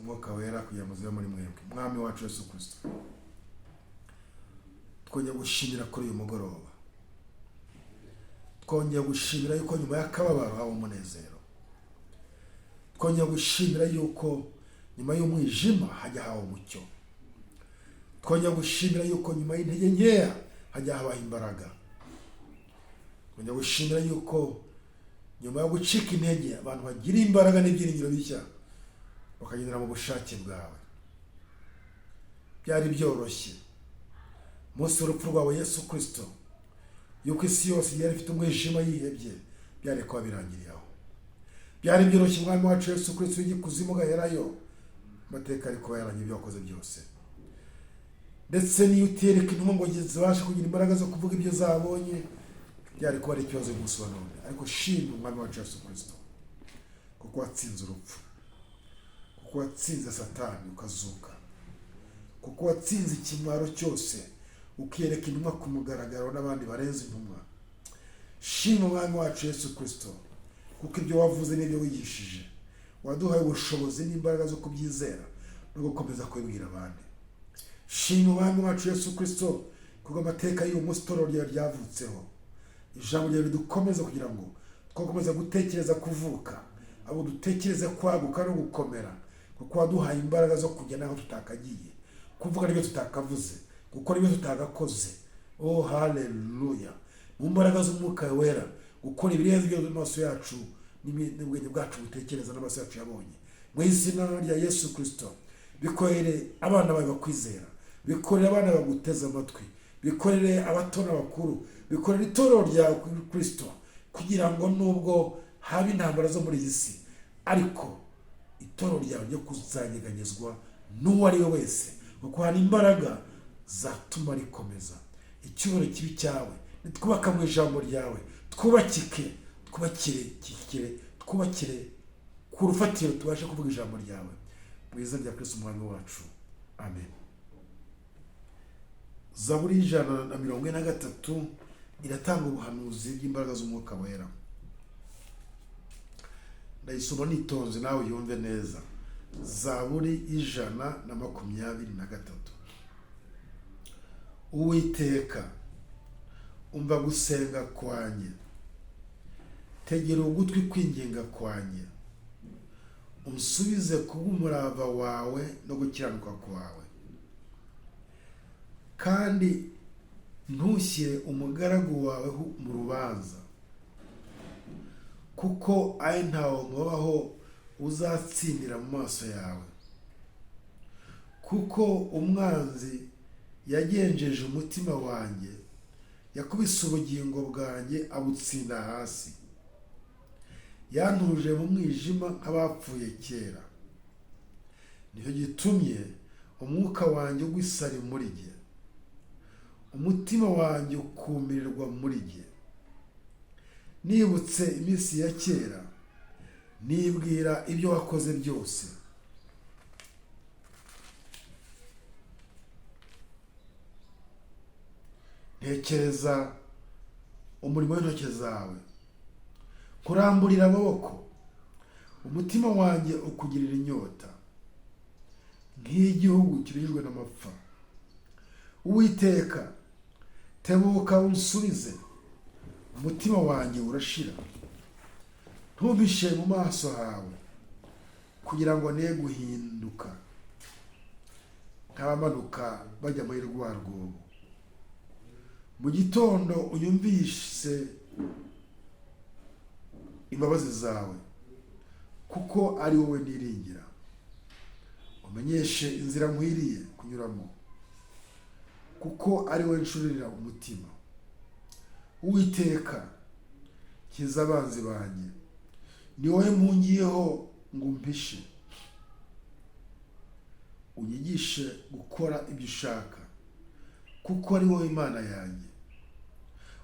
umwuka wera kugira ngo zibe muri mwebwe. Mwami wacu Yesu Kristo, twongeye gushimira kuri uyu mugoroba, twongeye gushimira yuko nyuma y'akababaro haba umunezero, twongeye gushimira yuko nyuma y'umwijima hajya haba umucyo, twongeye gushimira yuko nyuma y'intege nkeya hajya habaho imbaraga, twongeye gushimira yuko nyuma yo gucika intege abantu bagira imbaraga n'ibyiringiro bishya bakagendera mu bushake bwawe. Byari byoroshye munsi w'urupfu rwawe Yesu Kristo yuko isi yose yari ifite umwijima yihebye, byari kuba birangiriye aho. Byari byoroshye Mwami wacu Yesu Kristo y'ikuzimu gaherayo, amateka ari kuba yaranye ibyo wakoze byose. Ndetse niyo utereka intumwa ngo zibashe kugira imbaraga zo kuvuga ibyo zabonye, byari kuba ari ikibazo umunsi wa none. Ariko shimwe Mwami wacu Yesu Kristo kuko watsinze urupfu, kuko watsinze Satani ukazuka, kuko watsinze ikimwaro cyose ukiyereka intumwa ku mugaragaro n'abandi barenze intumwa. Shimwe Mwami wacu Yesu Kristo kuko ibyo wavuze n'ibyo wigishije waduhaye ubushobozi n'imbaraga zo kubyizera no gukomeza kubibwira abandi. Shimwe Mwami wacu Yesu Kristo kuko amateka y'uyu munsi itorero ryawe ryavutseho, ijambo ryawe ridukomeza kugira ngo twakomeza gutekereza kuvuka, abo dutekereza kwaguka no gukomera, kuko waduhaye imbaraga zo kujya naho tutakagiye, kuvuga n'ibyo tutakavuze, gukora ibyo tutagakoze. Oh haleluya! Mu mbaraga z'umwuka wera gukora ibirenze ibyo amaso yacu n'ubwenge bwacu butekereza n'amaso yacu yabonye. Mu izina rya Yesu Kristo, bikorere abana bawe bakwizera, bikorere abana baguteza amatwi, bikorere abato n'abakuru, bikorere itorero rya Kristo, kugira ngo nubwo haba intambara zo muri iyi si, ariko itorero ryawe ryo kuzanyeganyezwa n'uwo ari we wese, kuko hari imbaraga zatuma rikomeza. Icyubahiro kibi cyawe nitwubaka mu ijambo ryawe, twubakire ku rufatiro tubashe kuvuga ijambo ryawe, mu izina rya Kristo umwami wacu, amen. Zaburi 143 iratanga ubuhanuzi bw'imbaraga z'umwuka wera. Ndayisoma nitonze nawe yumve neza. Zaburi 123. Uwiteka, umva gusenga kwanjye, tegera ugutwi kwinginga kwanjye, unsubize kubw'umurava wawe no gukiranuka kwawe, kandi ntushyire umugaragu wawe mu rubanza, kuko ari ntawe mubaho uzatsindira mu maso yawe. Kuko umwanzi yagenjeje umutima wanjye, yakubise ubugingo bwanjye abutsinda hasi. Yantuje mu mwijima nk'abapfuye kera, nicyo gitumye umwuka wanjye ugwa isari muri jye, umutima wanjye ukumirirwa muri jye. Nibutse iminsi ya kera, nibwira ibyo wakoze byose. Ntekereza umurimo w'intoki zawe, kuramburira amaboko, umutima wanjye ukugirira inyota nk'igihugu kirijwe n'amapfa. Uwiteka, tebuka unsubize, umutima wanjye urashira. Ntumpishe mu maso hawe, kugira ngo ne guhinduka nk'abamanuka bajya muri rwa rwobo. Mu gitondo unyumvishe imbabazi zawe, kuko ari wowe niringira. Umenyeshe inzira nkwiriye kunyuramo, kuko ari wowe nshurira umutima. Uwiteka, kiza abanzi banjye, ni wowe mpungiyeho ngo umpishe. Unyigishe gukora ibyo ushaka, kuko ari wowe Imana yanjye.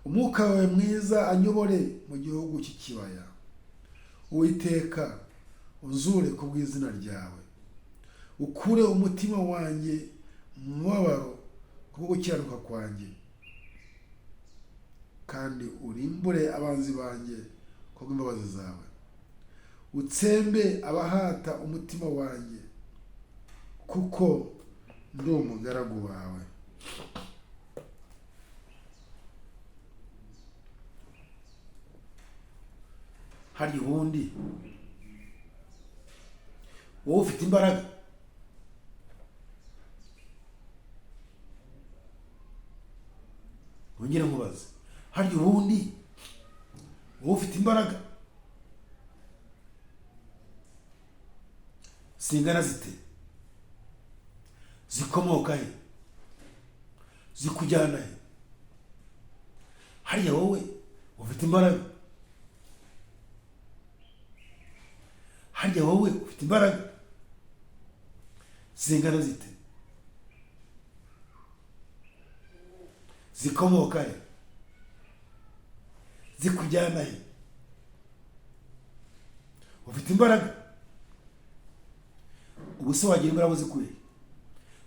Umwuka wawe mwiza anyobore mu gihugu cy'ikibaya. Uwiteka, unzure ku bw'izina ryawe, ukure umutima wanjye mu mubabaro kubwo gukiranuka kwanjye, kandi urimbure abanzi banjye kubw'imbabazi zawe. Utsembe abahata umutima wanjye, kuko ndi umugaragu wawe. Hari ubundi wowe ufite imbaraga? Wongere nkubaze, hari ubundi wowe ufite imbaraga? Zingana zite? Zikomoka he? Zikujyana he? Hariya wowe ufite imbaraga? Hariya wowe ufite imbaraga? Zingana zite? Zikomoka he? Zikujyana he? Ufite imbaraga? Ubu se wagira imbaraga uzikuye?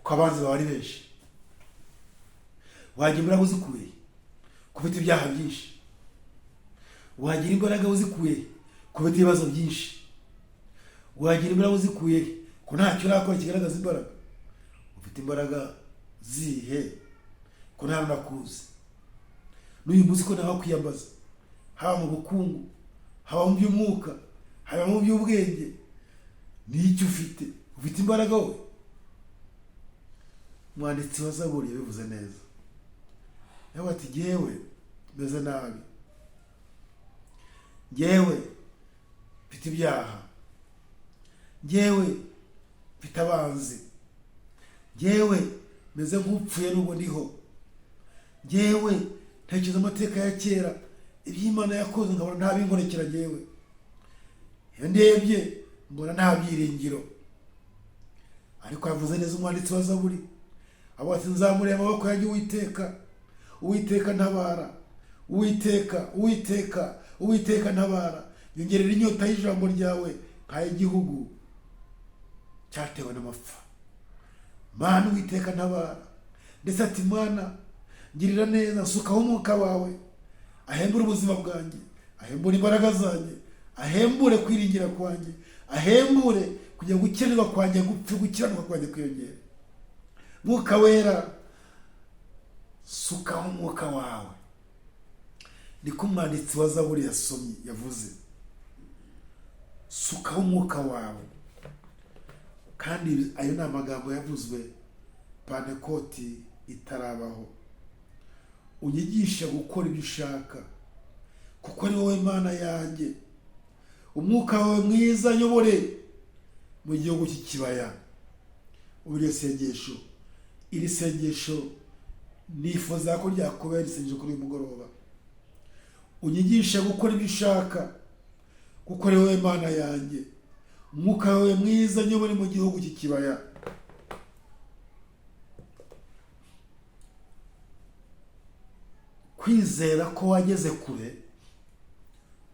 Ko abanzi bawe ari benshi. Wagira imbaraga uzikuye? Kubita ibyaha byinshi. Wagira imbaraga uzikuye? Kubita ibibazo byinshi. Wagira imbaraga uzikuye? Ko ntacyo urakora kigaragaza imbaraga. Ufite imbaraga zihe? Ko nta nakuzi. N'uyu munsi ko nawe kwiyambaza, haba mu bukungu, haba mu by'umwuka, haba mu by'ubwenge, n'icyo ufite. Ufite imbaraga wowe. Umwanditsi wa Zaburi yabivuze neza. Yawe ati jyewe meze nabi, jyewe mfite ibyaha, jyewe mfite abanzi, jyewe meze nk'upfuye n'ubu ndiho, jyewe ntekereza amateka ya kera, iby'Imana yakoze nkabona nta binkorekera jyewe. Iyo ndebye mbona nta byiringiro. Ariko yavuze neza umwanditsi wa Zaburi, abo ati nzamurira amaboko yanjye Uwiteka, Uwiteka ntabara, Uwiteka, Uwiteka, Uwiteka ntabara. Yongerera inyota y'ijambo ryawe nk'ay'igihugu cyatewe n'amapfa. Mana Uwiteka ntabara. Ndetse ati Mana ngirira neza, sukaho umwuka wawe, ahembure ubuzima bwanjye, ahembure imbaraga zanjye, ahembure kwiringira kwanjye, ahembure kugira ngo gukenerwa kwanjye gupfe, gukiranuka kwanjye kwiyongere. Mwuka wera, sukaho umwuka wawe. Niko umwanditsi wa Zaburi yasomye yavuze, sukaho umwuka wawe. Kandi ayo ni amagambo yavuzwe Pantekoti itarabaho. Unyigisha gukora ibyo ushaka, kuko ari wowe Mana yanjye. Umwuka wawe mwiza nyobore mu gihugu cy'ikibaya. Uri sengesho, iri sengesho nifuza ko ryakubera isengesho kuri uyu mugoroba. Unyigisha gukora ibyo ushaka, kuko ari wowe Mana yanjye. Umwuka wawe mwiza nyobore mu gihugu cy'ikibaya. Kwizera ko wageze kure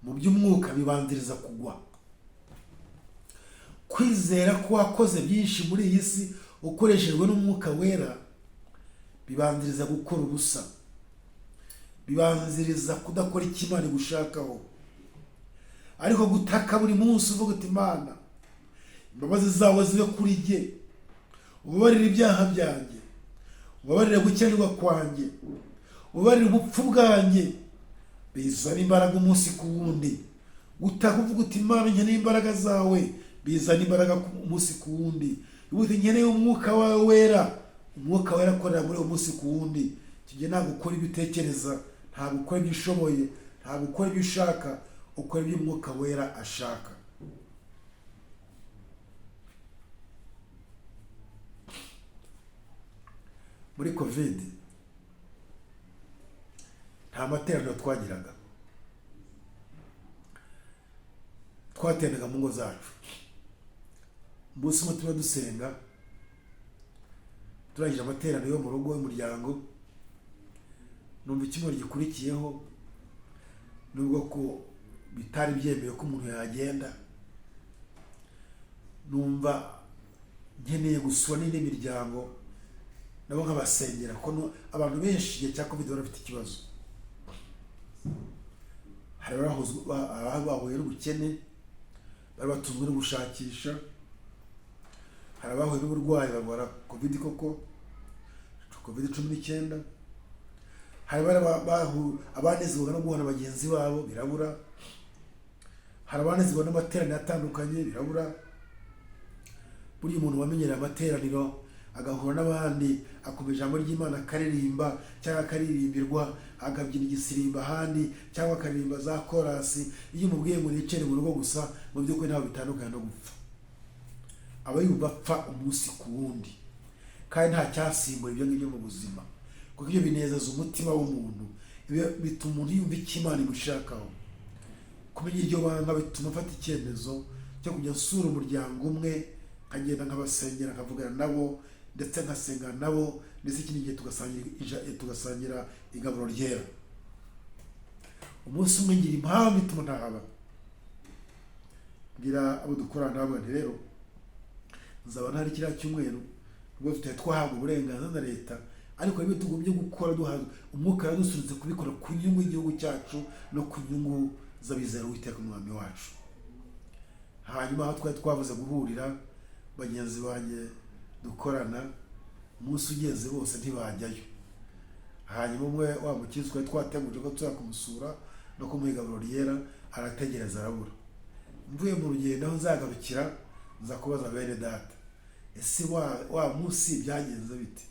mu by'umwuka bibanziriza kugwa. Kwizera ko wakoze byinshi muri iyi si ukoreshejwe n'umwuka wera bibanziriza gukora ubusa, bibanziriza kudakora icyo Imana igushakaho. Ariko gutaka buri munsi uvuga uti Mana, imbabazi zawe zibe kuri jye, ubabarire ibyaha byanjye, ubabarire gukenerwa kwanjye, ubabarire ubupfu bwanjye, bizana imbaraga umunsi ku wundi. Gutaka uvuga uti Mana nkeneye imbaraga zawe, bizana imbaraga umunsi ku wundi. Ubuze nkeneye umwuka wawe wera, umwuka wera akorera muri uwo munsi ku wundi. Tujye nta gukora ibyo utekereza, nta gukora ibyo ushoboye, nta gukora ibyo ushaka, ukora ibyo umwuka wera ashaka. Muri COVID nta materaniro twagiraga, twateranaga mu ngo zacu. Umunsi umwe tuba dusenga, turangije amateraniro yo mu rugo y'umuryango, numva icyumweru gikurikiyeho, nubwo ko bitari byemewe ko umuntu yagenda, numva nkeneye gusura n'indi miryango nabo nkabasengera, ko abantu benshi igihe cya COVID bari bafite ikibazo. Hari abahuye n'ubukene, bari batunzwe no gushakisha, hari abahuye n'uburwayi barwara covid koko, covid-19. hari abanezezwa no guhana bagenzi babo birabura. hari abanezezwa n'amateraniro atandukanye birabura. buriya umuntu wamenyereye amateraniro agahura n'abandi akumva ijambo ry'Imana akaririmba cyangwa akaririmbirwa, akabyina igisirimba ahandi cyangwa akaririmba za korasi, iyo umubwiye ngo nicare mu rugo gusa, mu by'ukuri ntaho bitandukanye no gupfa. aba yumva apfa umunsi ku wundi, kandi nta cyasimbura ibyo ngibyo mu buzima, kuko ibyo binezeza umutima w'umuntu, bituma umuntu yumva icyo Imana imushakaho. kumenya iryo banga bituma afata icyemezo cyo kujya asura umuryango umwe, nkagenda nkabasengera, nkavugana nabo ndetse nkasengana nabo, ndetse ikindi gihe tugasangira igaburo ryera. umunsi umwe ngira impamvu ituma ntahaba, mbwira abo dukorana nabo nti rero nzaba ntari kiriya cyumweru, ubwo tutari twahabwa uburenganzira na leta, ariko ibyo tugomba gukora duhabwa umwuka yadusunitse kubikora ku nyungu y'igihugu cyacu no ku nyungu z'abizera Uwiteka umwami wacu. hanyuma aho twari twavuze guhurira, bagenzi banjye dukorana, umunsi ugeze bose ntibajyayo. hanyuma umwe wa mukristo twari twateguje ko tuza kumusura no kumuha igaburo ryera, arategereza arabura. mvuye mu rugendo aho nzagarukira, nza kubaza bene data, ese wa munsi byagenze bite?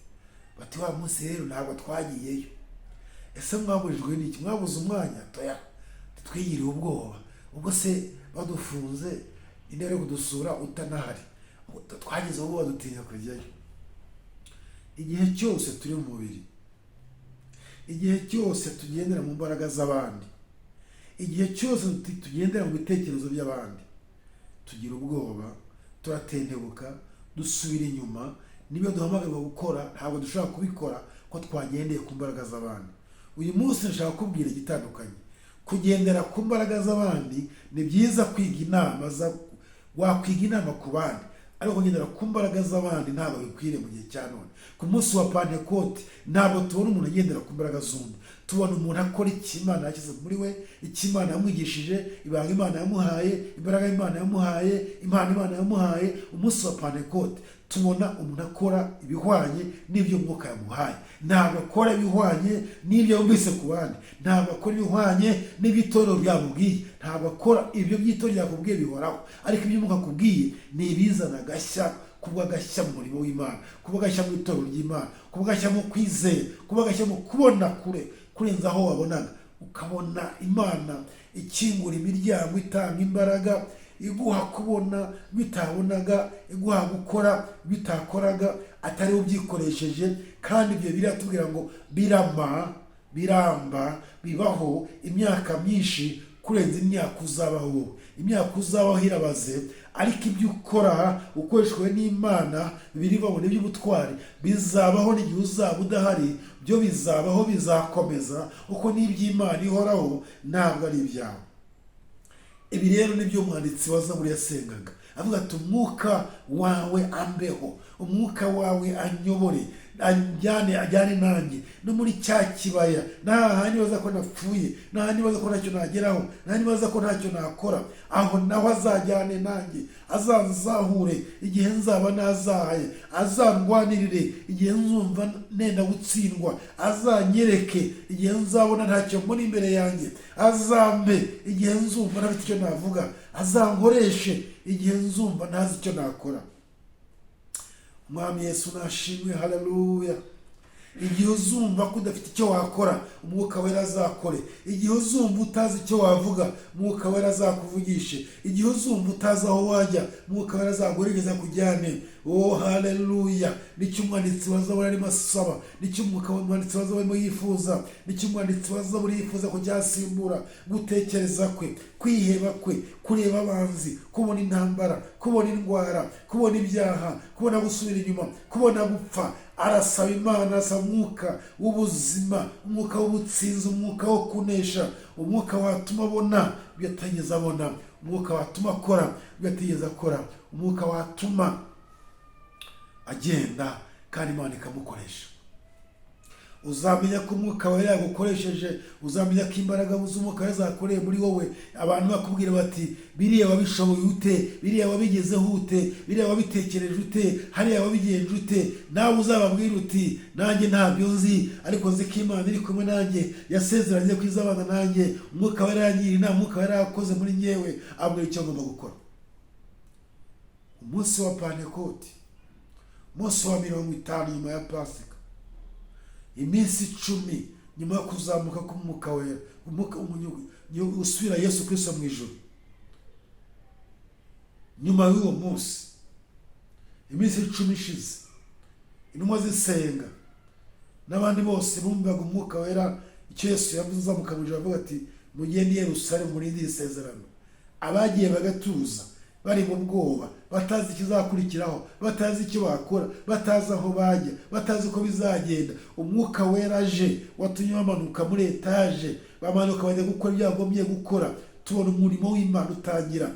bati wa munsi rero ntabwo twagiyeyo. ese mwaburijwe n'iki? mwabuze umwanya? toya, twigiriye ubwoba. ubwo se badufunze intebe yo kudusura utanahari, twagize ubwoba dutinya kujyayo. igihe cyose turi mu mubiri, igihe cyose tugendera mu mbaraga z'abandi, igihe cyose tugendera mu bitekerezo by'abandi, tugira ubwoba, turatentebuka, dusubira inyuma. nibyo duhamagarwa gukora, ntabwo dushobora kubikora ko twagendeye ku mbaraga z'abandi. uyu munsi nshaka kubwira igitandukanye. kugendera ku mbaraga z'abandi ni byiza, kwiga inama wakwiga inama ku bandi, ariko kugendera ku mbaraga z'abandi ntabwo bikwiriye mu gihe cya none. ku munsi wa Pentekote ntabwo tubona umuntu agendera ku mbaraga z'undi, tubona umuntu akora icyo Imana yashyize muri we, icyo Imana yamwigishije, ibanga Imana yamuhaye, imbaraga Imana yamuhaye, impano Imana yamuhaye. umunsi wa Pentekote tubona umuntu akora ibihwanye n'ibyo Umwuka yamuhaye, ntabwo akora ibihwanye n'ibyo yumvise ku bandi, ntabwo akora ibihwanye n'ibyo itorero ryamubwiye, ntabwo akora ibyo by'itorero ryakubwiye bihoraho, ariko ibyo Umwuka akubwiye ni ibizana agashya, kuba agashya mu murimo w'Imana, kuba agashya mu itorero ry'Imana, kuba agashya mu kwizera, kuba agashya mu kubona kure kurenza aho wabonaga, ukabona Imana ikingura imiryango, itanga imbaraga, iguha kubona bitabonaga, iguha gukora bitakoraga, atari ubyikoresheje. kandi ibyo biratubwira ngo biramba bibaho imyaka myinshi kurenza imyaka uzabaho. imyaka uzabaho irabaze, ariko ibyo ukora ukoreshejwe n'Imana biribabona iby'ubutwari bizabaho n'igihe uzaba udahari, byo bizabaho, bizakomeza, uko n'iby'Imana ihoraho ntabwo ari ibyawe. ibi rero nibyo umwanditsi wa Zaburi yasengaga, avuga ati umwuka wawe ambeho, umwuka wawe anyobore, ajyane nanjye no muri cya kibaya, ntahandi baza ko napfuye, ntahandi baza ko ntacyo nageraho, ntahandi baza ko ntacyo nakora, aho naho azajyane nanjye, azanzahure igihe nzaba nazahaye, azandwanirire igihe nzumva nenda gutsindwa, azanyereke igihe nzabona ntacyo muri imbere yanjye, azampe igihe nzumva ntafite icyo navuga, azankoreshe igihe nzumva ntazi icyo nakora. Mwami Yesu nashimwe, haleluya. igihe uzumva ko udafite icyo wakora, Umwuka wera azakore. igihe uzumva utazi icyo wavuga, Umwuka wera azakuvugishe. igihe uzumva utazi aho wajya, Umwuka wera azaguherekeza kujyane. Oh haleluya. nicyo umwanditsi wa Zaburi arimo asaba, nicyo umwanditsi wa Zaburi arimo yifuza, nicyo umwanditsi wa Zaburi yifuza ko cyasimbura gutekereza kwe, kwiheba kwe, kureba abanzi, kubona intambara, kubona indwara, kubona ibyaha, kubona gusubira inyuma, kubona gupfa. arasaba Imana, arasaba umwuka w'ubuzima, umwuka w'ubutsinzi, umwuka wo kunesha, umwuka watuma abona ibyo atigeze abona, umwuka watuma akora ibyo atigeze akora, umwuka watuma agenda kandi Imana ikamukoresha. uzamenya ko umwuka wera yagukoresheje, uzamenya ko imbaraga z'umwuka wera zakoreye muri wowe. Abantu bakubwira bati biriya wabishoboye ute, biriya wabigezeho ute, biriya wabitekereje ute, hariya wabigenje ute. Nawe uzababwira uti nanjye ntabyo nzi, ariko nzi ko Imana iri kumwe nanjye, yasezeranye ko izabana nanjye. Umwuka wera yangira inama, umwuka wera yakoze muri njyewe, ambwira icyo ngomba gukora. Umunsi wa Pentekote, umunsi wa 50 nyuma ya Pasika, iminsi 10 nyuma yo kuzamuka k'umwuka wera, usubira Yesu Kristo mu ijuru. Nyuma y'uwo munsi, iminsi 10 ishize, intumwa zisenga n'abandi bose bumvaga umwuka wera icyo Yesu yavuze uzamuka mu ijuru, avuga ati mugende i Yerusalemu murindire isezerano. Abagiye bagatuza bari mu bwoba, batazi ikizakurikiraho, batazi icyo bakora, batazi aho bajya, batazi uko bizagenda. Umwuka wera aje, watumye bamanuka muri etaje, bamanuka bajya gukora ibyo bagombye gukora. Tubona umurimo w'Imana utangira.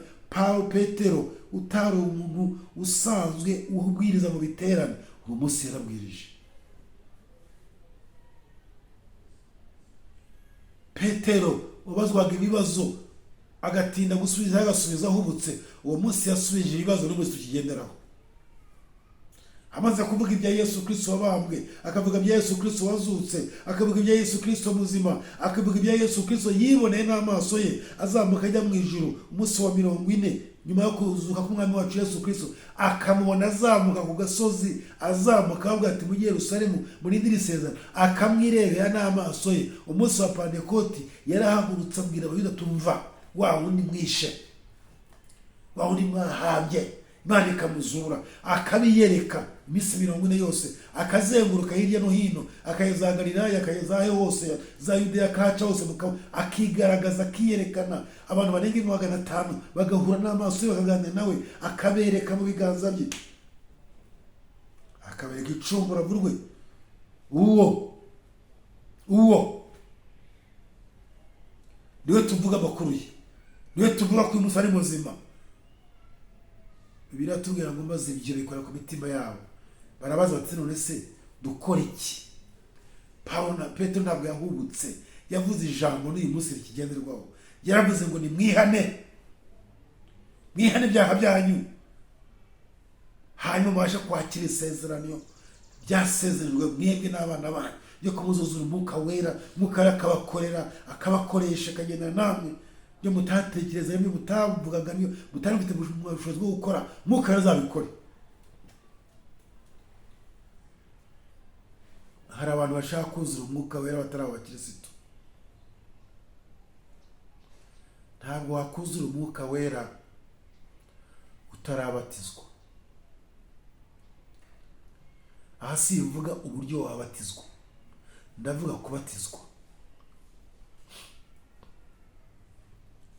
Petero utari umuntu usanzwe ubwiriza mu biterane, uwo munsi yarabwirije. Petero ubazwaga ibibazo agatinda gusubiza, agasubiza ahubutse, uwo munsi yasubije ibibazo n'umunsi tukigenderaho. Amaze kuvuga ibya Yesu Kristo wabambwe, akavuga ibya Yesu Kristo wazutse, akavuga ibya Yesu Kristo muzima, akavuga ibya Yesu Kristo yiboneye n'amaso ye azamuka ajya mu ijuru. Umunsi wa 40 nyuma yo kuzuka k'umwami wacu Yesu Kristo, akamubona azamuka ku gasozi, azamuka avuga ati mujye Yerusalemu murindire isezerano, akamwirebera n'amaso ye. Umunsi wa Pentekote yarahagurutse abwira abayuda, tumva wa wundi mwishe, wa wundi mwahambye, Imana ikamuzura, akabiyereka iminsi 40 yose, akazenguruka hirya no hino, akayeza Galilaya, akayeza hose, za Yudeya, akaca hose, akigaragaza, akiyerekana. Abantu barenga 500 bagahura n'amaso ye, bakaganira nawe, akabereka mu biganza bye, akabereka icumbura burwe. Uwo niwe tuvuga amakuru ye, niwe tuvuga ko uyu musore ari muzima. Bibiliya tubwira ngo maze ibyo bikora ku mitima yabo. Barabaza bati none se dukora iki? Petero ntabwo yahubutse, yavuze ijambo n'uyu munsi rikigenderwaho. Yaravuze ngo ni mwihane ibyaha byanyu, hanyuma mubashe kwakira isezerano ryasezerejwe mwebwe n'abana banyu yo kumuzuzura umwuka wera. Umwuka wera akabakorera, akabakoresha, akagenda namwe byo mutatekereza, byo mutavugaga, niyo mutari mufite ubushobozi bwo gukora, umwuka wera azabikore. Hari abantu bashaka kuzura umwuka wera batari abakirisitu. Ntabwo wakuzura umwuka wera utarabatizwa. Aha simvuga uburyo wabatizwa, ndavuga kubatizwa.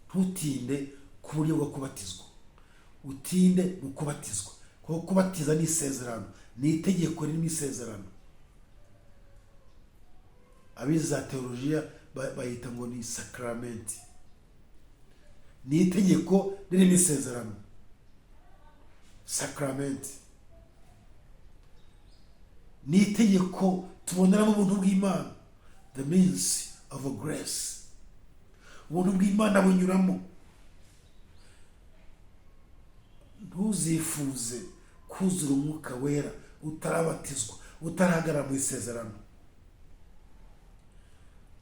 Ntutinde ku buryo bwo kubatizwa, utinde mu kubatizwa. Kuko kubatiza ni isezerano, ni itegeko ririmo isezerano. Abize za teolojiya bayita ngo ni sakramenti. Ni itegeko ririmo isezerano, sakramenti. Ni itegeko tuboneramo ubuntu bw'Imana, the means of a grace. Ubuntu bw'Imana bunyuramo. Ntuzifuze kuzura umwuka wera utarabatizwa, utarahagarara mu isezerano.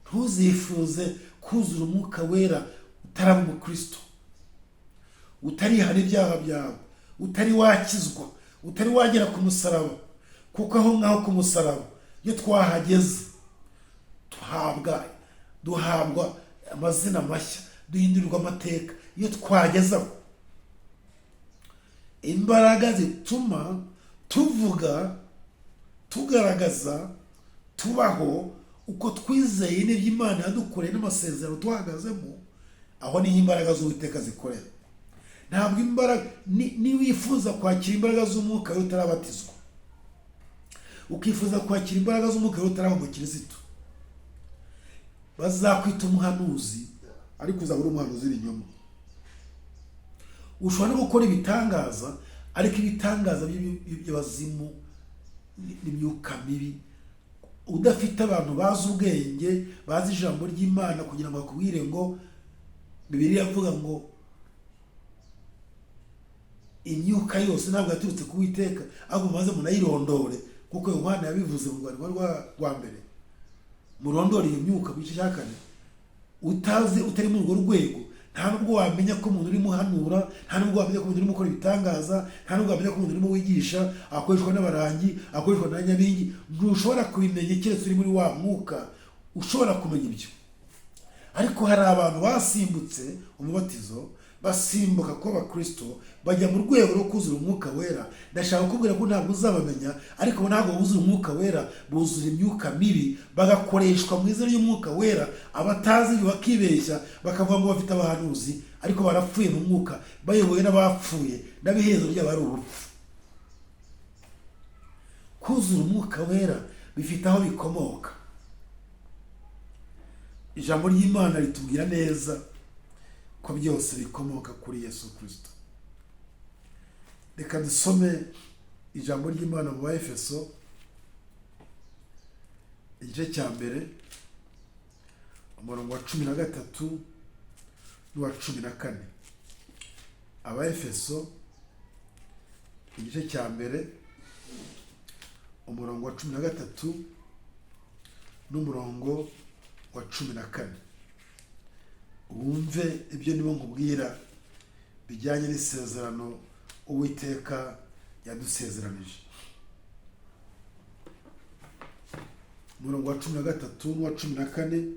Ntuzifuze kuzura umwuka wera utaraba umukristo, utarihana ibyaha byawe, utari wakizwa, utari wagera ku musaraba. Kuko aho ngaho ku musaraba iyo twahageze duhabwa amazina mashya, duhindurirwa amateka. Iyo twagezaho imbaraga zituma tuvuga, tugaragaza, tubaho uko twizeye n'ibyo Imana yadukoreye n'amasezerano tuhagazemo, aho niho imbaraga z'Uwiteka zikorera. Ntabwo imbaraga niwifuza kwakira imbaraga z'umwuka wera utarabatizwa, ukifuza kwakira imbaraga z'umwuka wera utaraba umukirisitu, bazakwita umuhanuzi, ariko uzaba uri umuhanuzi w'ibinyoma. Ushobora no gukora ibitangaza, ariko ibitangaza by'abazimu n'imyuka mibi udafite abantu bazi ubwenge, bazi ijambo ry'Imana kugira ngo bakubwire ngo Bibiliya avuga ngo imyuka yose ntabwo yaturutse ku Uwiteka, ahubwo maze munayirondore, kuko Yohana yabivuze mu rwandiko rwa mbere. Murondore iyo myuka mu gice cya 4. Utazi, utari muri urwo rwego, nta nubwo wamenya ko umuntu urimo hanura, nta nubwo wamenya ko umuntu urimo gukora ibitangaza, nta nubwo wamenya ko umuntu urimo wigisha, akoreshwa n'abarangi, akoreshwa na nyabingi. Ntushobora kubimenya keretse uri muri wa mwuka ushobora kumenya ibyo. Ariko hari abantu basimbutse umubatizo, basimbuka ko abakristo bajya mu rwego rwo kuzura umwuka wera. Ndashaka kubwira ko ntabwo uzabamenya, ariko ntabwo buzura umwuka wera, buzura imyuka mibi, bagakoreshwa mu izina ry'umwuka wera. Abatazi bakibeshya bakavuga ngo bafite abahanuzi, ariko barapfuye mu mwuka, bayobowe n'abapfuye, n'abiherezo ryabo ari urupfu. Kuzura umwuka wera bifite aho bikomoka. Ijambo ry'Imana ritubwira neza ko byose bikomoka kuri Yesu Kristo. Reka dusome ijambo ry'Imana mu Efeso igice cya 1 umurongo wa 13 n'uwa 14. Efeso igice cya 1 umurongo wa 13 n'umurongo wa 14. Wumve ibyo ndimo nkubwira bijyanye n'isezerano Uwiteka yadusezeranije. Umurongo wa 13 n'uwa 14,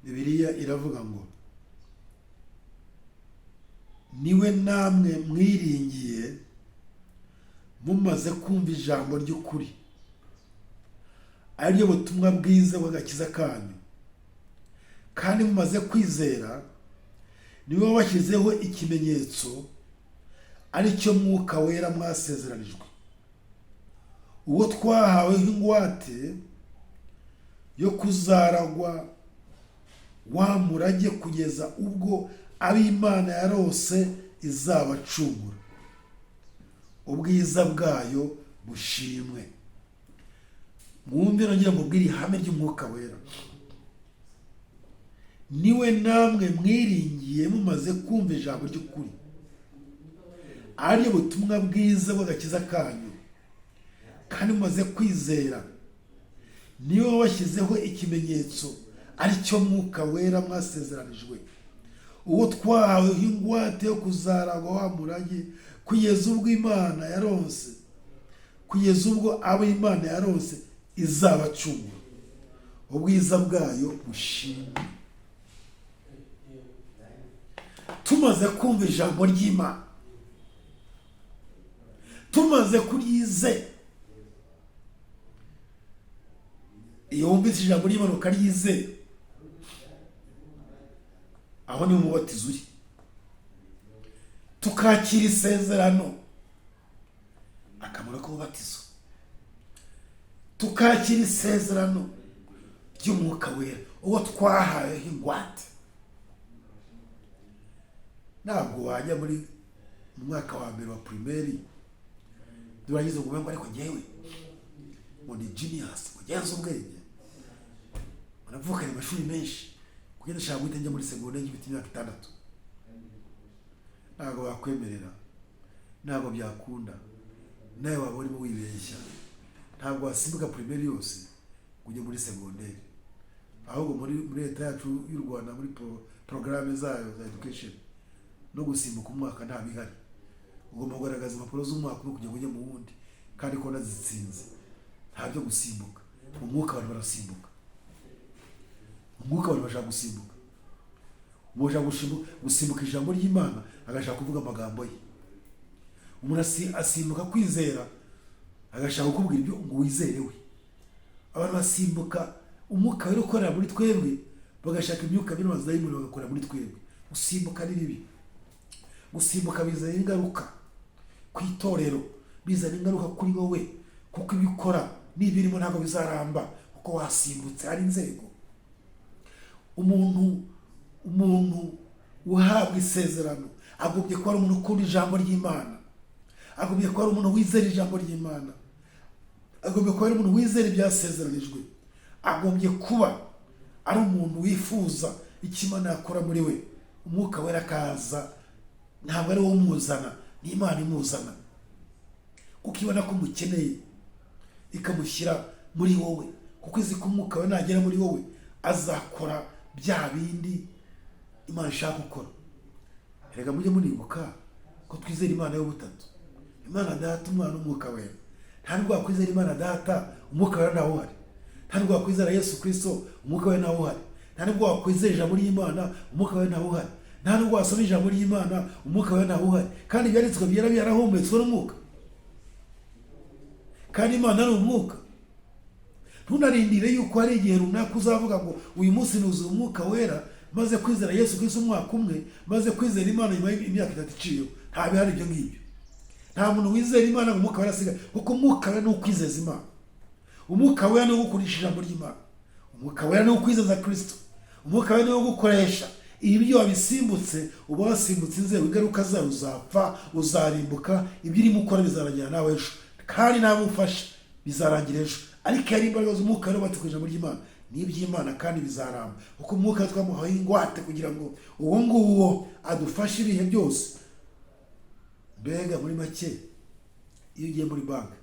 Bibiliya iravuga ngo niwe namwe mwiringiye mumaze kumva ijambo ry'ukuri, ariryo butumwa bwiza bw'agakiza kanyu, kandi mumaze kwizera niwe wabashyizeho ikimenyetso, aricyo mwuka wera mwasezeranijwe, uwo twahaweho ingwate yo kuzaragwa wa murage kugeza ubwo ab'Imana yarose izabacungura, ubwiza bwayo bushimwe. Mwumve nongera mubwire ihame ry'umwuka wera. Niwe namwe mwiringiye mumaze kumva ijambo ry'ukuri, ari butumwa bwiza bw'agakiza kanyu, kandi mumaze kwizera niwe wabashyizeho ikimenyetso, aricyo mwuka wera mwasezeranijwe, uwo twahaweho ingwate yo kuzaragwa wa murage kugeza ubwo Imana yarose, kugeza ubwo abo Imana yarose izabacungura, ubwiza bwayo bushimwe. Tumaze kumva ijambo ry'Imana, tumaze kuryizera, iyo wumvise ijambo ry'Imana ukaryizera, aho ni umubatizo uri. Tukakira isezerano, akamaro k'umubatizo, tukakira isezerano ry'umwuka wera, uwo twahaweho ingwate. Ntabwo wajya muri mu mwaka wa 1 wa primaire durangiza ngo ariko ngewe ngo ni genius, kugenza ubwenge, unavuka mu mashuri menshi, kugenda shaka guhita njya muri secondaire y'ibiti imyaka 6. Ntabwo bakwemerera, ntabwo byakunda, nawe waba urimo wibeshya. Ntabwo wasimbuka primaire yose ujye muri secondaire, ahubwo muri leta yacu y'u Rwanda muri programme zayo za education no gusimbuka umwaka nta bihari. Ugomba kugaragaza impapuro z'umwaka no kujya mu wundi, kandi ko nazitsinze. Nta byo gusimbuka. Mu mwuka abantu barasimbuka, mu mwuka abantu bashaka gusimbuka. Umuntu gusimbuka ijambo ry'Imana agashaka kuvuga amagambo ye. Umuntu asimbuka kwizera agashaka kukubwira ibyo ngo wizerewe. Abantu basimbuka umwuka wera ukorera muri twebwe, bagashaka imyuka mibi bazayimura bagakora muri twebwe. Gusimbuka ni bibi. Gusimbuka bizana ingaruka ku itorero, bizana ingaruka kuri wowe, kuko ibikora n'ibirimo ntabwo bizaramba, kuko wasimbutse ari inzego. Umuntu uhabwa isezerano agomba kuba ari umuntu ukunda ijambo ry'Imana, agomba kuba ari umuntu wizera ijambo ry'Imana, agombye kuba ari umuntu wizera ibyasezeranijwe, agombye kuba ari umuntu wifuza icyo Imana yakora muri we. Umwuka wera akaza, ntabwo ari wowe umuzana, ni Imana imuzana, kuko ibona ko umukeneye ikamushyira muri wowe, kuko izi ko umwuka we nagera muri wowe azakora bya bindi Imana ishaka gukora. Erega mujye munibuka ko twizera Imana y'ubutatu, Imana Data, Umwana n'Umwuka wera. Nta nubwo wakwizera Imana Data umwuka wera ntawo uhari, nta nubwo wakwizera Yesu Kristo umwuka wera ntawo uhari, nta nubwo wakwizera ijambo ry'Imana umwuka wera ntawo uhari, nta nubwo wasoma ijambo ry'Imana umwuka wera ntawo uhari. Kandi ibyanditswe byera byarahumetswe n'umwuka, kandi Imana ni umwuka. Ntunarindire yuko hari igihe runaka uzavuga ngo uyu munsi nuzuye umwuka wera, maze kwizera Yesu Kristo umwaka umwe, maze kwizera Imana nyuma y'imyaka 3 iciyeho. Nta bihari ibyo ngibyo. Nta muntu wizera Imana ngo umwuka wera asigaye, kuko umwuka wera ni ukwizeza Imana, umwuka wera ni ugukoresha ijambo ry'Imana, umwuka wera ni ukwizeza Kristo, umwuka wera ni ugukoresha. Ibyo wabisimbutse uba wasimbutse inzego, ingaruka zawe uzapfa, uzarimbuka. Ibyo urimo ukora bizarangira nawe ejo, kandi nawe ufasha bizarangira ejo. Ariko yari imbaraga z'umwuka wera bati ku ijambo ry'Imana ni iby'Imana kandi bizaramba, kuko umwuka twamuhaye ingwate kugira ngo uwo nguwo adufashe ibihe byose. Mbega muri make, iyo ugiye muri banki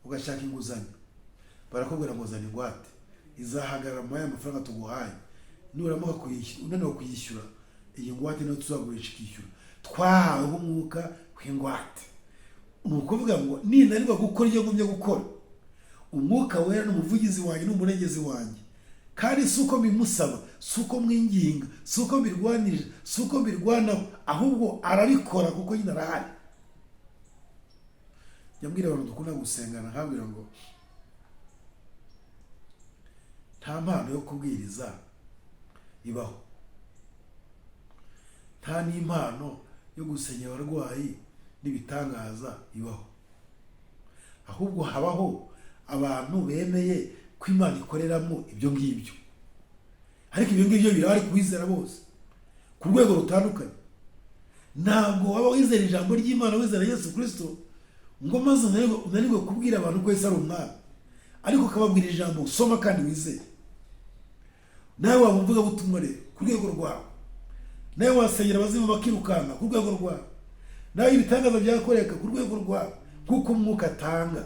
ugashaka inguzanyo, barakubwira ngo uzane ingwate izahagarara mu aya mafaranga tuguhaye, nuramuka kuyishyura, unaniwe kuyishyura, iyi ngwate niyo tuzagurisha ikishyura. Twahaweho umwuka w'ingwate. Ni ukuvuga ngo ninanirwa gukora ibyo ngomba gukora, umwuka wera ni umuvugizi wanjye, ni umurengezi wanjye. Kandi si uko bimusaba, si uko mwinginga, si uko mbirwanirije, si uko mbirwanaho, ahubwo arabikora kuko nyine arahari. Nyambwira abantu dukunda gusengana, nkabwira ngo nta mpano yo kubwiriza ibaho, nta n'impano yo gusenya abarwayi n'ibitangaza ibaho, ahubwo habaho abantu bemeye ko Imana ikoreramo ibyo ngibyo. Ariko ibyo ngibyo birahari kubizera bose ku rwego rutandukanye. Ntabwo waba wizera ijambo ry'Imana, wizera Yesu Kristo, ngo maze unanirwe kubwira abantu ko Yesu ari umwami, ariko ukababwira ijambo usoma kandi wizere. Nawe waba umvuga butumwa rero ku rwego rwawe, nawe wasengera abazimu bakirukanka ku rwego rwawe, nawe ibitangaza byakoreka ku rwego rwawe, kuko umwuka atanga.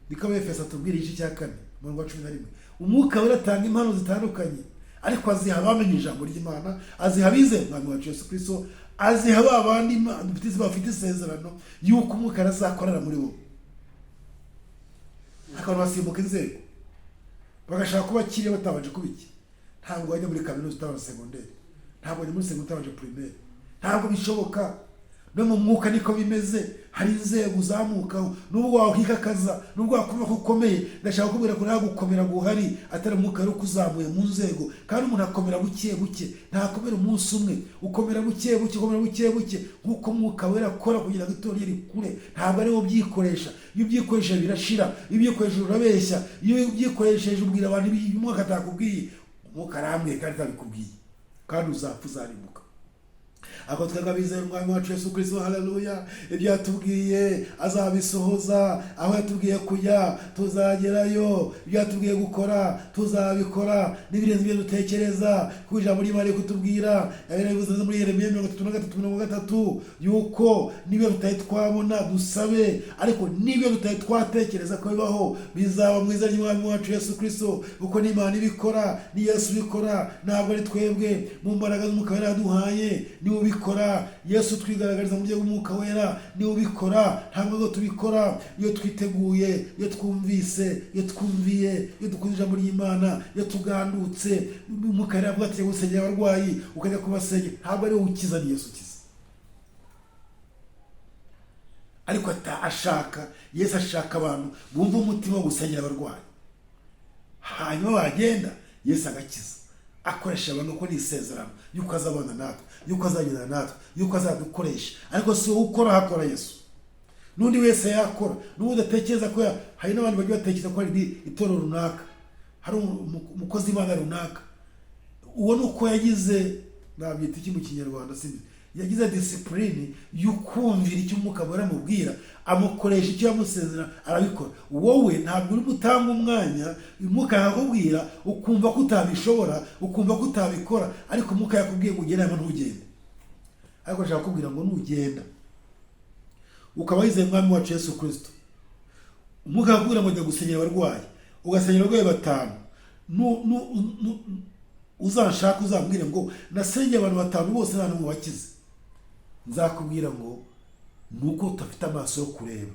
Bikaba Efeso atubwira igice cya 4 umurongo wa 11. Umwuka wera atanga impano zitandukanye, ariko aziha abamenye ijambo ry'Imana, aziha abizera Umwami wacu Yesu Kristo, aziha abandi bafite isezerano yuko umwuka arazakorera muri bo. Akaba basimbuka inzego bagashaka kuba kiriya batabanje kubiki. Ntabwo wajya muri kaminuza utabanje secondaire, ntabwo wajya muri secondaire utabanje primaire, ntabwo bishoboka. No mu mwuka niko bimeze, hari inzego uzamukaho. Nubwo wahikakaza, nubwo wakumva ko ukomeye, ndashaka kubwira ko nta gukomera guhari atari umwuka wari kuzamuye mu nzego. Kandi umuntu akomera buke buke, ntakomera umunsi umwe, ukomera buke buke, ukomera buke buke, nk'uko umwuka wera akora kugira ngo itorero rikure. Ntabwo ari wo byikoresha. Iyo byikoresha birashira, iyo byikoresha urabeshya, iyo byikoresheje ubwira abantu umwuka atakubwiye. Umwuka arambwiye kandi atabikubwiye, kandi uzapfa uzarimbuka. Ako twagabizeye Umwami wacu Yesu Kristo, haleluya. Ibyo yatubwiye azabisohoza, aho yatubwiye kujya tuzagerayo, ibyo yatubwiye gukora tuzabikora, n'ibirenze ibyo dutekereza. Ku ijambo ry'Imana kutubwira yabivuze muri Yeremiya 33:3 yuko nibyo tutari twabona dusabe, ariko nibyo tutari twatekereza ko bibaho bizaba mu izina ry'Umwami wacu Yesu Kristo. Uko ni Imana ibikora, ni Yesu ubikora, ntabwo ari twebwe. Mu mbaraga z'umwuka wera yaduhaye ni ubikora. Yesu twigaragariza mu buryo bw'umwuka wera, ni ubikora. Ntabwo ngo tubikora iyo twiteguye, iyo twumvise, iyo twumviye, iyo dukunze ijambo ry'Imana, iyo tugandutse. Umwuka wera avuga ati gusengera abarwayi ukajya kubasengera, ntabwo ari wowe ukiza, ni Yesu ukiza. Ariko ashaka, Yesu ashaka abantu bumva umutima wo gusengera abarwayi, hanyuma bagenda Yesu agakiza. Akoresha abantu ko ni isezerano yuko azabana natwe, yuko azagenda natwe, yuko azadukoresha. Ariko si wowe ukora, hakora Yesu. N'undi wese yakora. N'ubu udatekereza ko hari n'abandi bagiye batekereza ko ari itorero runaka, hari umukozi w'Imana runaka. Uwo nuko yagize, nabyita iki mu Kinyarwanda, simbi, yagize disipurine y'ukumvira icyo umwuka wera amubwira, amukoresha icyo yamusezerana arabikora. Wowe ntabwo uri gutanga umwanya umwuka yakubwira ukumva ko utabishobora, ukumva ko utabikora, ariko umwuka yakubwiye ngo ugende hano ntugende. Ariko ashaka kukubwira ngo nugenda ukaba wizeye umwami wacu Yesu Kristo, umwuka yakubwira ngo jya gusenyera abarwayi, ugasenyera abarwayi 5, uzanshaka uzambwire ngo nasengeye abantu 5 bose nta n'umwe wakize. Nzakubwira ngo nuko utafite amaso yo kureba.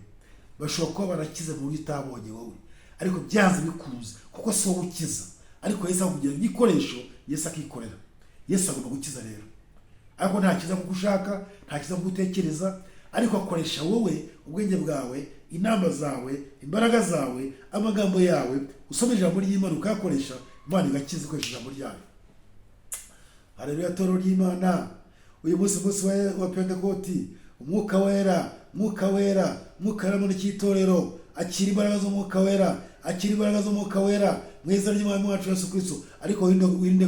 Bashobora kuba barakize mu buryo utabonye wowe, ariko byanze bikuze kuko si wowe ukiza, ariko Yesu akugira igikoresho, Yesu akikorera. Yesu agomba gukiza rero, ariko nta kiza kuko ushaka, nta kiza kuko utekereza, ariko akoresha wowe, ubwenge bwawe, inama zawe, imbaraga zawe, amagambo yawe. Usoma ijambo ry'Imana ukayakoresha, Imana igakiza ikoresha ijambo ryayo. Haleluya toro ry'Imana. Uyu munsi wa Pentekoti, umwuka wera muri cy'itorero, akira imbaraga z'umwuka wera, mu izina ry'Umwami wacu Yesu Kristo. Ariko wirinde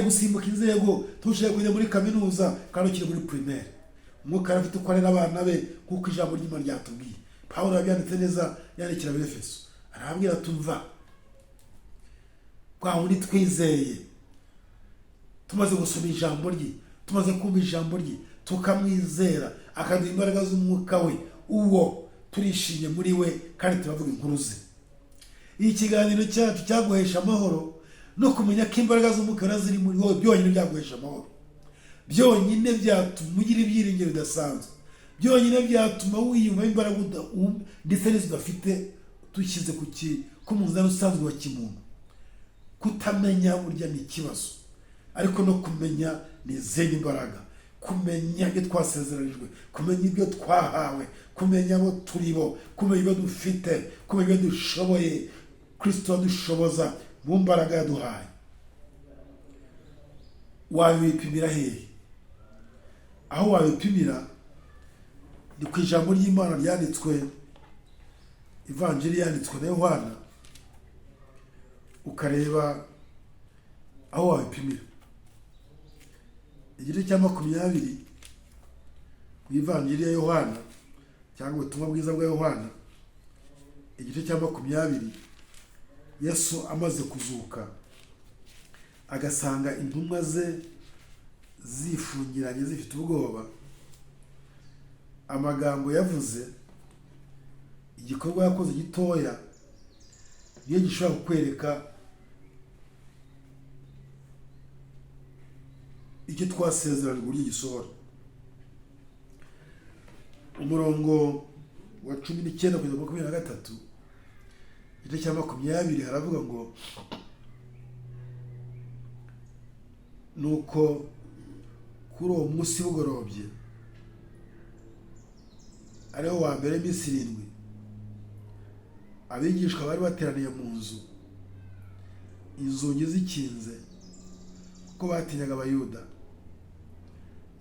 gusimbuka inzego, tushaka kujya muri kaminuza kandi ukiri muri primaire. Umwuka afite uko arera abana be kuko ijambo ry'Imana ryatubwiye. Pawulo yabyanditse neza yandikira Abefeso, arababwira tumva kwa wundi twizeye, tumaze gusoma ijambo rye, tumaze kumva ijambo rye, tukamwizera, akaduha imbaraga z'umwuka we, uwo turishimye muri we kandi turavuga inkuru ze. Iyi kiganiro cyacu cyaguhesha amahoro no kumenya ko imbaraga z'umwuka ziri muri wowe, byonyine byaguhesha amahoro, byonyine byatuma ugira ibyiringiro bidasanzwe, byonyine byatuma wiyumva imbaraga ndetse n'izidafite dushyize ku munzani usanzwe wa kimuntu. Kutamenya burya ni ikibazo, ariko no kumenya ni izindi imbaraga. Kumenya ibyo twasezeranijwe, kumenya ibyo twahawe, kumenya abo turi bo, kumenya ibyo dufite, kumenya ibyo dushoboye, Kristo adushoboza mu mbaraga yaduhaye. Wabipimira hehe? Aho wabipimira ni ku ijambo ry'Imana ryanditswe, Ivanjiri yanditswe na Yohana, ukareba aho wabipimira. Igice cya 20 ku Ivanjiri ya Yohana cyangwa ubutumwa bwiza bwa Yohana, igice cya 20, Yesu amaze kuzuka agasanga intumwa ze zifungiranye zifite ubwoba, amagambo yavuze, igikorwa yakoze gitoya niyo gishobora kukwereka icyo twasezeranye uburyo gisohora. Umurongo wa 19 kugeza 23, igice cya 20 haravuga ngo nuko kuri uwo munsi bugorobye, ariho wa mbere iminsi 7, abigishwa bari bateraniye mu nzu, inzugi zikinze kuko batinyaga Abayuda.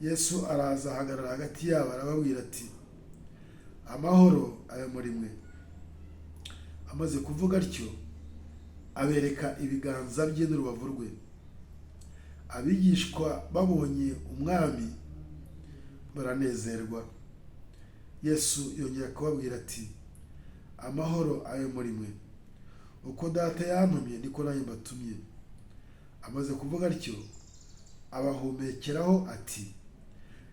Yesu araza ahagarara hagati yabo, arababwira ati amahoro abe muri mwe. Amaze kuvuga atyo abereka ibiganza bye n'urubavu rwe. Abigishwa babonye umwami baranezerwa. Yesu yongera kubabwira ati amahoro abe muri mwe. Uko Data yantumye niko nanjye mbatumye. Amaze kuvuga atyo abahumekeraho ati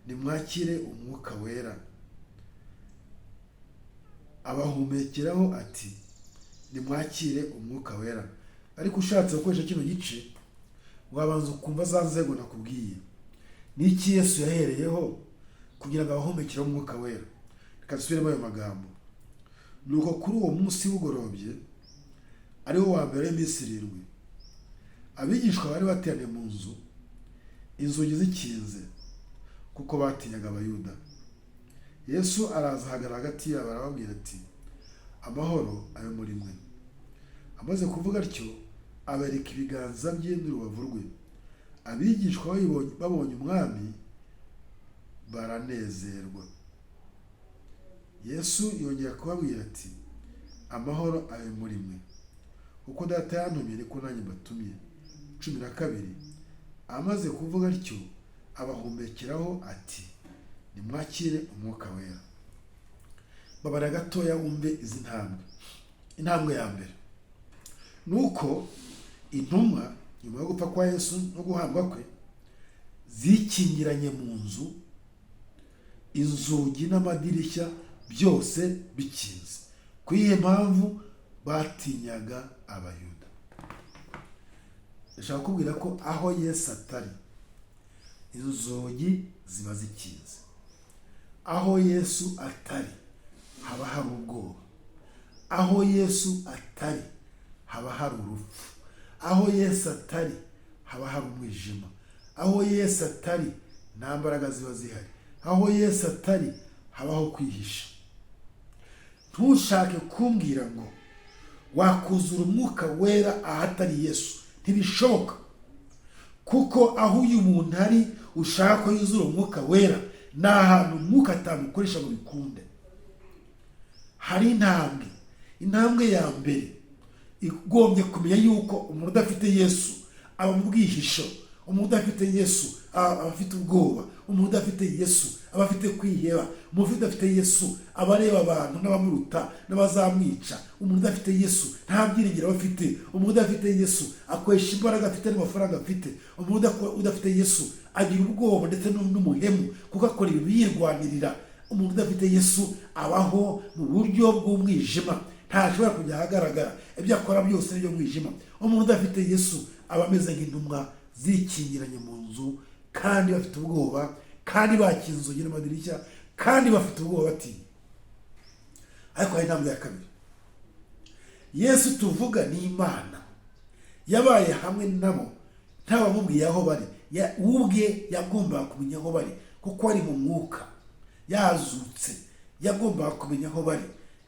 nimwakire umwuka wera. Abahumekeraho ati nimwakire umwuka wera. Ariko ushatse gukoresha kino gice, wabanza ukumva za nzego nakubwiye. Niki Yesu yahereyeho kugira ngo abahumekeraho umwuka wera? Reka dusubiremo ayo magambo. Nuko kuri uwo munsi bugorobye, ariho wa mbere iminsi 7, abigishwa bari bateraniye mu nzu, inzugi zikinze kuko batinyaga Abayuda. Yesu araza ahagarara hagati yabo, arababwira ati amahoro abe muri mwe. Amaze kuvuga atyo abereka ibiganza bye n'urubavu rwe. Abigishwa babonye umwami baranezerwa. Yesu yongera kubabwira ati amahoro abe muri mwe. Uko Data yantumye niko nanjye mbatumye. 12, amaze kuvuga atyo abahumekeraho ati nimwakire umwuka wera. Babara gatoya wumve izi intambwe ya mbere nuko intumwa nyuma yo gupfa kwa Yesu no guhambwa kwe zikingiranye mu nzu, inzugi n'amadirishya byose bikinze. Ku iyihe mpamvu? Batinyaga Abayuda. Ndashaka kubwira ko aho Yesu atari, inzugi ziba zikinze. Aho Yesu atari, haba hari ubwoba. Aho Yesu atari, haba hari urupfu. Aho Yesu atari, haba hari umwijima. Aho Yesu atari, nta mbaraga ziba zihari. Aho Yesu atari, habaho kwihisha. Ntushake kumbwira ngo wakuzura umwuka wera ahatari Yesu. Ntibishoboka, kuko aho uyu muntu ari ushaka ko yuzura umwuka wera ni ahantu umwuka atamukoresha ngo bikunde. Hari intambwe ya mbere igombye kumenya yuko umuntu udafite Yesu aba mu bwihisho. Umuntu udafite Yesu aba afite ubwoba. Umuntu udafite Yesu aba afite kwiheba. Umuntu udafite Yesu aba areba abantu n'abamuruta n'abazamwica. Umuntu udafite Yesu nta byiringiro afite. Umuntu udafite Yesu akoresha imbaraga afite n'amafaranga afite. Umuntu udafite Yesu agira ubwoba ndetse n'umuhemu kuko akora ibintu yirwanirira. Umuntu udafite Yesu abaho mu buryo bw'umwijima, ntashobora kujya ahagaragara. Ibyo akora byose ni byo mwijima. Umuntu udafite Yesu aba ameze nk'intumwa zikingiranye mu nzu, kandi bafite ubwoba, kandi bakinze inzugi n'amadirishya, kandi bafite ubwoba batinya. Ariko hari intambwe ya kabiri. Yesu tuvuga ni Imana yabaye hamwe nabo, ntabamubwiye aho bari. Ubwe yagombaga kumenya aho bari kuko ari mu mwuka, yazutse. Yagombaga kumenya aho bari.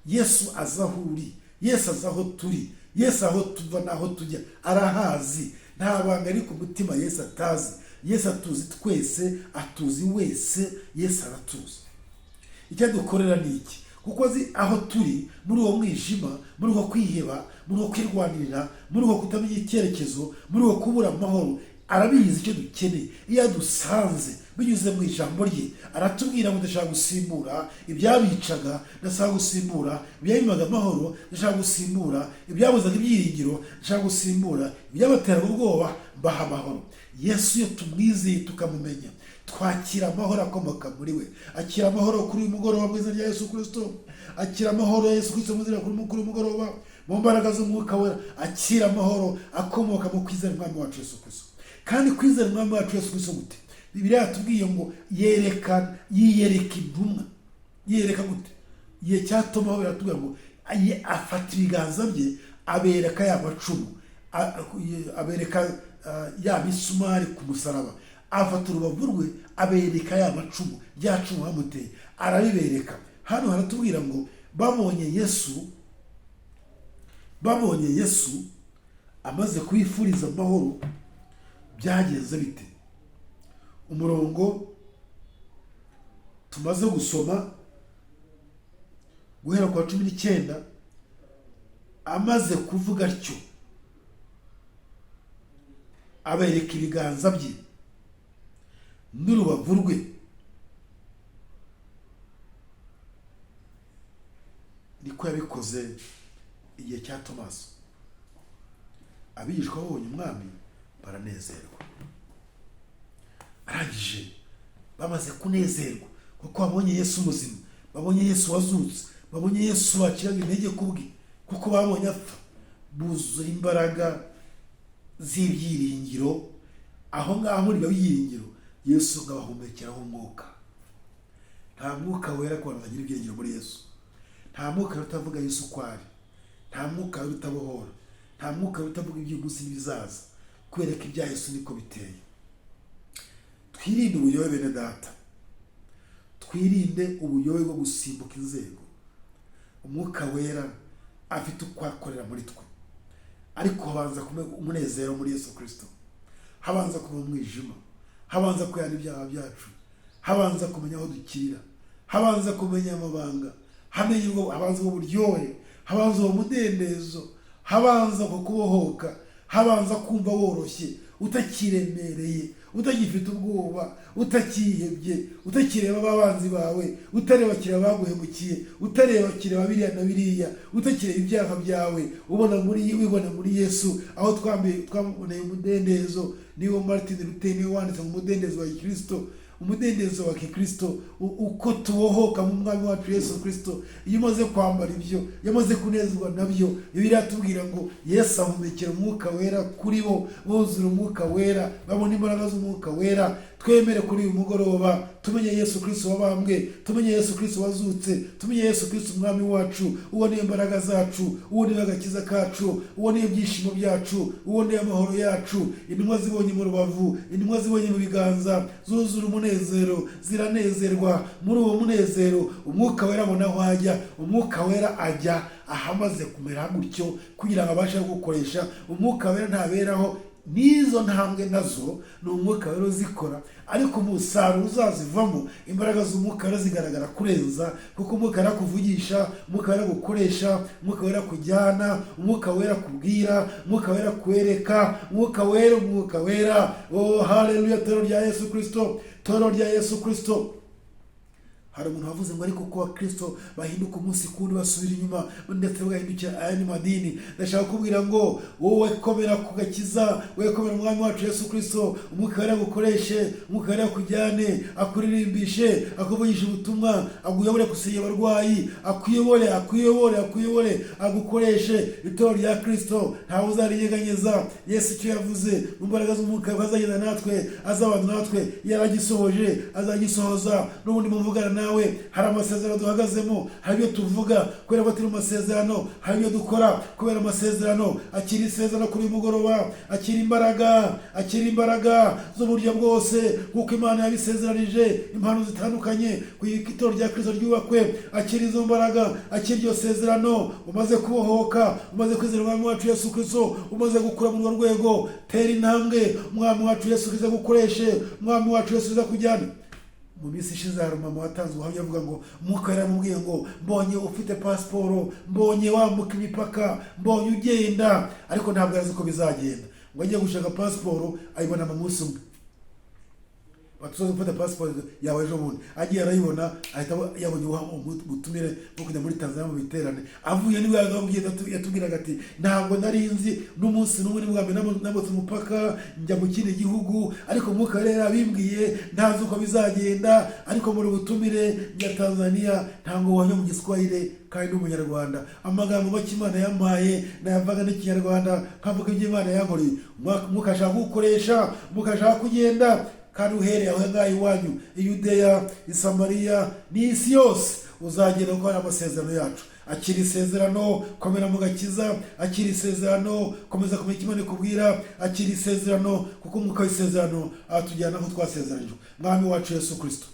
Yesu azi aho uri, Yesu azi aho turi, Yesu aho tuva n'aho tujya arahazi. Nta banga ari ku mutima Yesu atazi. Yesu atuzi twese, atuzi wese. Yesu aratuzi. Icyo dukorera ni iki? Kuko azi aho turi, muri uwo mwijima, muri uwo kwiheba, muri uwo kwirwanirira, muri uwo kutamenya icyerekezo, muri uwo kubura amahoro. Arabizi icyo dukeneye. Iyo adusanze binyuze mu ijambo rye, aratubwira ngo ndashaka gusimbura ibyabicaga, ndashaka gusimbura ibyabimaga amahoro, ndashaka gusimbura ibyabuzaga ibyiringiro, ndashaka gusimbura ibyabateraga ubwoba, mbaha amahoro. Yesu iyo tumwizeye tukamumenya, twakira amahoro akomoka muri we. Akira amahoro kuri uyu mugoroba mu izina rya Yesu Kristo. Akira amahoro ya Yesu Kristo mu izina kuri uyu mugoroba mu mbaraga z'umwuka wera. Akira amahoro akomoka mu kwizera umwami wacu Yesu Kristo. Kandi kwizera umwami wacu Yesu Kristo gute? Bibiliya yatubwiye ngo yiyereka intumwa. Yiyereka gute? Igihe cyatuma aho biratubwira ngo afata ibiganza bye abereka ya macumu, abereka ya misumari ku musaraba. Afata urubavu rwe abereka ya macumu, rya cumu bamuteye arabibereka. Hano haratubwira ngo babonye Yesu amaze kubifuriza amahoro. Byagenze bite? Umurongo tumaze gusoma guhera kwa 19, amaze kuvuga atyo abereka ibiganza bye n'urubavu rwe. Niko yabikoze igihe cya Tomaso. Abigishwa babonye umwami baranezerwa. Arangije bamaze kunezerwa kuko babonye Yesu muzima, babonye Yesu wazutse, babonye Yesu wakiraga intege kubwe, kuko babonye apfa. Buzura imbaraga z'ibyiringiro. Aho ngaho muri byiringiro Yesu ngabahumekeraho umwuka. Nta mwuka wera ku bantu bagira ibyiringiro muri Yesu. Nta mwuka utavuga Yesu kwari. Nta mwuka utabohora. Nta mwuka utavuga iby'umunsi n'ibizaza. Kwereka ibya Yesu niko biteye. Twirinde ubuyobe bene data. Twirinde ubuyobe bwo gusimbuka inzego. Umwuka wera afite uko akorera muri twe. Ariko habanza kumenya umunezero muri Yesu Kristo. Habanza kuba umwijima. Habanza kuyana ibyaha byacu. Habanza kumenya aho dukirira. Habanza kumenya amabanga. Habanza uburyohe. Habanza umudendezo. Habanza kukubohoka. Habanza kumva woroshye. utakiremereye, utagifite ubwoba, utakihebye, utakireba abanzi bawe, utareba kireba baguhemukiye, utareba kireba biriya na biriya, utakireba ibyaha byawe, wibona muri Yesu, aho twamuboneye umudendezo. Niwo Martin Luther niwe wanditse mu mudendezo wa Kristo, umudendezo wa Kristo, uko tubohoka mu mwami wacu Yesu Kristo. Iyo umaze kwambara ibyo, yamaze kunezwa nabyo, Bibiliya tubwira ngo Yesu ahumekera umwuka wera kuri bo, buzura umwuka wera, babona imbaraga z'umwuka wera. Twemere kuri uyu mugoroba tumenye Yesu Kristo wabambwe, tumenye Yesu Kristo wazutse, tumenye Yesu Kristo umwami wacu. Uwo niyo imbaraga zacu, uwo niyo agakiza kacu, uwo niyo ibyishimo byacu, uwo niyo amahoro yacu. Intumwa zibonye mu rubavu, intumwa zibonye mu biganza, zuzura umunezero, ziranezerwa. Muri uwo munezero umwuka wera abona aho ajya, umwuka wera ajya ahamaze kumera gutyo kugira ngo abashe gukoresha. Umwuka wera ntaberaho n'izo ntambwe nazo ni umwuka wera uzikora, ariko umusaruro uzazivamo, imbaraga z'umwuka wera zigaragara kurenza, kuko umwuka wera kuvugisha, umwuka wera gukoresha, umwuka wera kujyana, umwuka wera kubwira, umwuka wera kwereka, umwuka wera. Oh haleluya, toro rya Yesu Kristo, toro rya Yesu Kristo. Hari umuntu wavuze ngo ariko ko Kristo bahinduka umunsi kundi basubira inyuma, ndetse bagahindukira ayandi madini. Ndashaka kubwira ngo wowe komera ku gakiza, wowe komera umwami wacu Yesu Kristo. Umwuka wera gukoreshe, umwuka wera kujyane, akuririmbishe, akuvugisha ubutumwa, aguyobore gusenya abarwayi, akuyobore, agukoreshe. Itoro rya Kristo ntawe uzariyeganyeza. Yesu icyo yavuze mu mbaraga z'umwuka azagenda natwe, azabana natwe, yaragisohoje, azagisohoza. N'ubundi muvugana nawe, hari amasezerano duhagazemo, hari ibyo tuvuga kubera ko turi mu masezerano, hari ibyo dukora kubera amasezerano. Akiri isezerano kuri mugoroba, akiri imbaraga z'uburyo bwose kuko Imana yabisezeranije, impano zitandukanye ku itoro rya Kristo ryubakwe. Akiri izo mbaraga, akiri iryo sezerano. Umaze kubohoka, umaze kwizera umwami wacu Yesu Kristo, umaze gukura mu rwego, tera intambwe, umwami wacu Yesu Kristo gukoreshe, umwami wacu Yesu Kristo kujyana. Mu minsi ishize hari umama watanze ubuhamya avuga ngo umwuka yaramubwiye ngo mbonye ufite pasiporo, mbonye wambuka imipaka, mbonye ugenda, ariko ntabwo azi ko bizagenda. Ngo agiye gushaka pasiporo ayibona mu munsi umwe. Batuzoze gufata pasiporo yawe ejo bundi, agiye arayibona, ahita yabonye ubutumire bwo kujya muri Tanzania mu biterane. Avuye niwe yatubwiraga ati ntabwo nari nzi n'umunsi n'umwe n'ubwambe nambutse umupaka njya mu kindi gihugu, ariko umwuka rero abimbwiye ntazi uko bizagenda, ariko muri ubutumire njya Tanzania ntabwo wanya mu Giswahili kandi n'umunyarwanda. Amagambo make Imana yampaye nayavaga n'ikinyarwanda, nkavuga ibyo Imana yankoreye. Umwuka ashaka gukoresha, umwuka ashaka kugenda, kandi uhereye aho ngaho iwanyu, Yudeya, Samariya, n'isi yose uzagenda uko ari amasezerano yacu. Akiri isezerano, komera mu gakiza. Akiri isezerano, komeza kumenya Imana ikubwira. Akiri isezerano, kuko umwuka w'isezerano atujyana aho twasezeranijwe. Mwami wacu Yesu Kristo,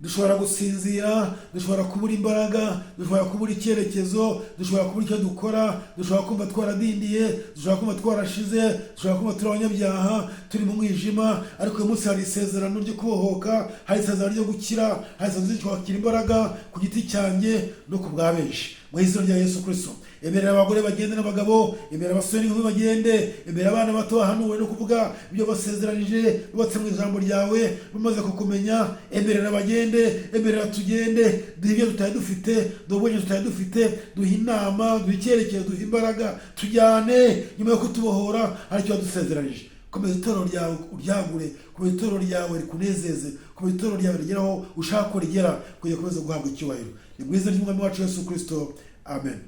dushobora gusinzira, dushobora kubura imbaraga, dushobora kubura icyerekezo, dushobora kubura icyo dukora, dushobora kumva twaradindiye, dushobora kumva twarashize, dushobora kumva turi abanyabyaha, turi mu mwijima. Ariko uyu munsi hari isezerano ryo kubohoka, hari isezerano ryo gukira, hari isezerano ryo kwakira imbaraga ku giti cyanjye no ku bwa benshi. Mu izina rya Yesu Kristo, emerera abagore bagende n'abagabo, emerera abasore n'inkumi bagende, emerera abana bato bahanuwe no kuvuga ibyo basezeranije bubatse mu ijambo ryawe bamaze kukumenya. Emerera bagende, emerera tugende, duhe ibyo tutari dufite, duhe ibyo tutari dufite, duhe inama, duhe icyerekezo, duhe imbaraga, tujyane nyuma yo kutubohora hari icyo wadusezeranije. Komeza itoro ryawe uryagure, komeza itoro ryawe rikunezeze, komeza itoro ryawe rigeraho ushaka ko rigera, kugira komeza guhabwa icyubahiro. Ni mu izina ry'umwami wacu Yesu Kristo, amen.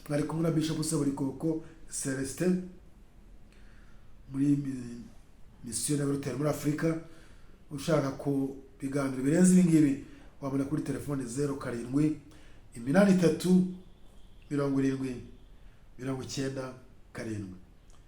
Mwari kumwe na Bishop Seburikoko Celestin muri mission y'Abaruteri muri Afurika. Ushaka ko biganiro birenze ibi ngibi wabona kuri telefone 07 83 70 97 7.